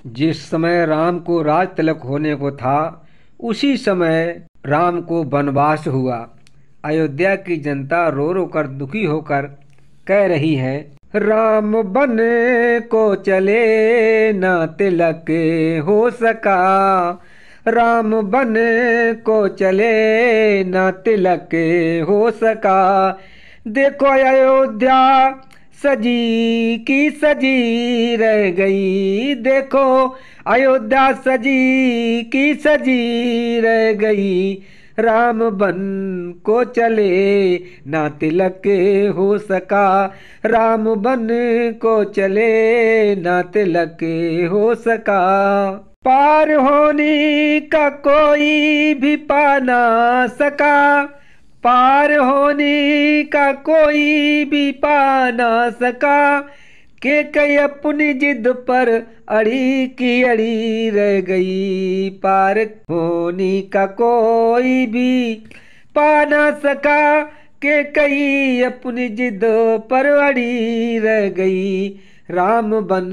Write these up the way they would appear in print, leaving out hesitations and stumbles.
जिस समय राम को राज तिलक होने को था उसी समय राम को वनवास हुआ। अयोध्या की जनता रो रो कर दुखी होकर कह रही है, राम बन को चले ना तिलक हो सका, राम बन को चले ना तिलक हो सका। देखो अयोध्या सजी की सजी रह गई, देखो अयोध्या सजी की सजी रह गई। राम बन को चले ना तिलक हो सका, राम बन को चले ना तिलक हो सका। पार होने का कोई भी पा ना सका, पार होने का कोई भी पा ना सका। के कई अपनी जिद पर अड़ी की अड़ी रह गई, पार होने का कोई भी पा ना सका। के कई अपनी जिद पर अड़ी रह गई। राम बन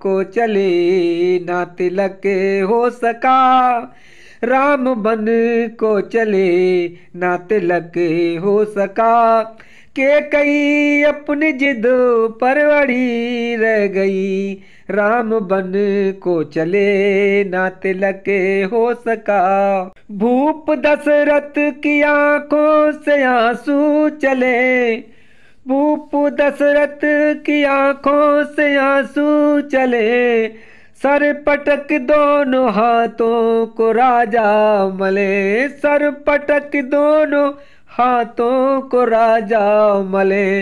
को चले ना तिलक हो सका, राम बन को चले ना तिलक हो सका। के कई अपनी जिद पर अड़ी रह गई, राम बन को चले ना तिलक हो सका। भूप दशरथ की आंखों से आंसू चले, भूप दशरथ की आंखों से आंसू चले। सर पटक दोनों हाथों को राजा मले, सर पटक दोनों हाथों को राजा मले।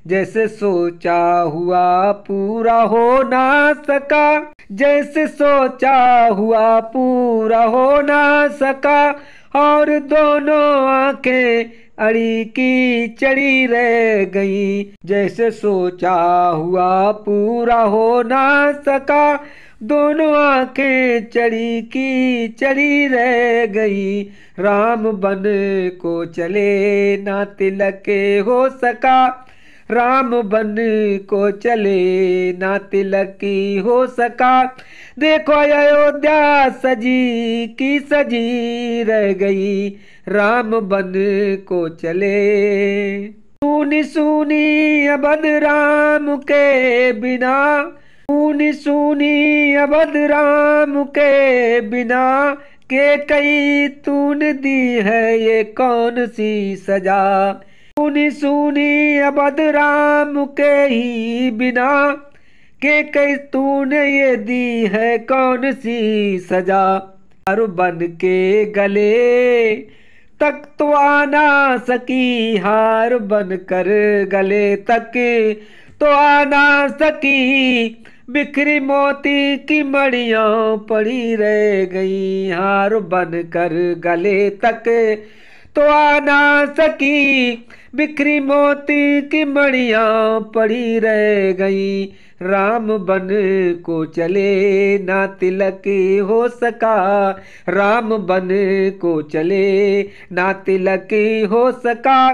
जैसे सोचा हुआ पूरा हो ना सका, जैसे सोचा हुआ पूरा हो ना सका। और दोनों आंखें अड़ी की चढ़ी रह गई, जैसे सोचा हुआ पूरा हो ना सका। दोनों आंखें चढ़ी की चढ़ी रह गई। राम बन को चले ना तिलक हो सका, राम बन को चले ना तिलक हो सका। देखो अयोध्या सजी की सजी रह गई, राम बन को चले। सुनी सुनी अबद राम के बिना, सुनी सुनी अबद राम के बिना। के कई तूने दी है ये कौन सी सजा, सुनी सुनी अबद राम के ही बिना। के कई तूने ये दी है कौन सी सजा। हार बन के गले तक तो आना सकी, हार बन कर गले तक तो आना सकी। बिखरी मोती की मड़ियां पड़ी रह गई, हार बन कर गले तक तो आना सकी। बिखरी मोती की मड़ियां पड़ी रह गई। राम बन को चले ना तिलक हो सका, राम बन को चले ना तिलक हो सका।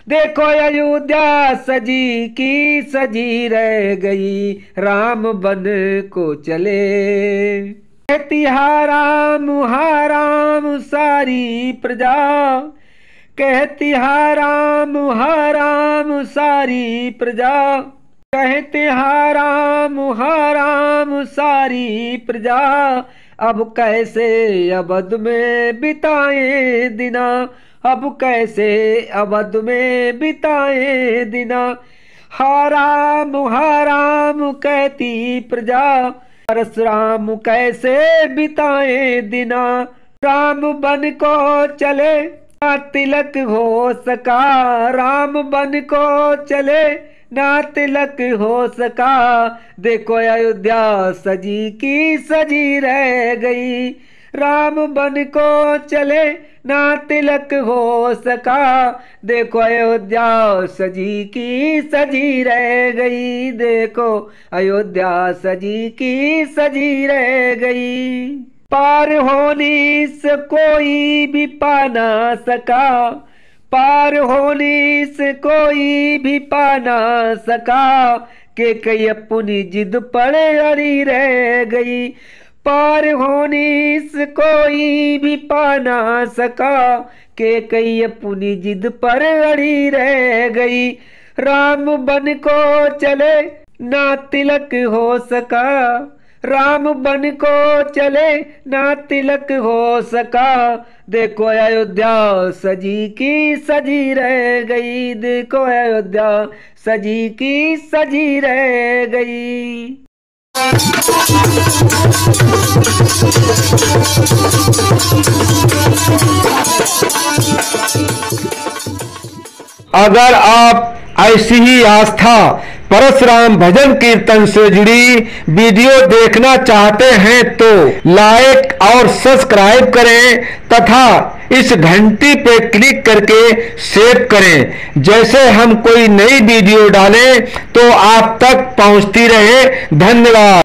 देखो अयोध्या सजी की सजी रह गई, राम बन को चले। कहती हा राम सारी प्रजा, कहती हा राम सारी प्रजा। कहते हा राम सारी प्रजा। अब कैसे अवध में बिताए दिना, अब कैसे अवध में बिताए दिना। हा राम कहती प्रजा, परशुराम कैसे बिताए दिना। राम बन को चले ना तिलक हो सका, राम बन को चले ना तिलक हो सका। देखो अयोध्या सजी की सजी रह गई, राम बन को चले ना तिलक हो सका। देखो अयोध्या सजी की सजी रह गई, देखो अयोध्या सजी की सजी रह गई। पार होने से कोई भी पा ना सका, पार होने से कोई भी पा ना सका। के कई अपनी जिद पर अड़ी रह गई। पार होने से कोई भी पा ना सका, के कई अपनी जिद पर अड़ी रह गई। राम बन को चले ना तिलक हो सका, राम बन को चले ना तिलक हो सका। देखो अयोध्या सजी की सजी रह गई, देखो अयोध्या सजी की सजी रह गई। अगर आप ऐसी ही आस्था परशुराम भजन कीर्तन से जुड़ी वीडियो देखना चाहते हैं तो लाइक और सब्सक्राइब करें तथा इस घंटी पे क्लिक करके सेव करें। जैसे हम कोई नई वीडियो डालें तो आप तक पहुंचती रहे। धन्यवाद।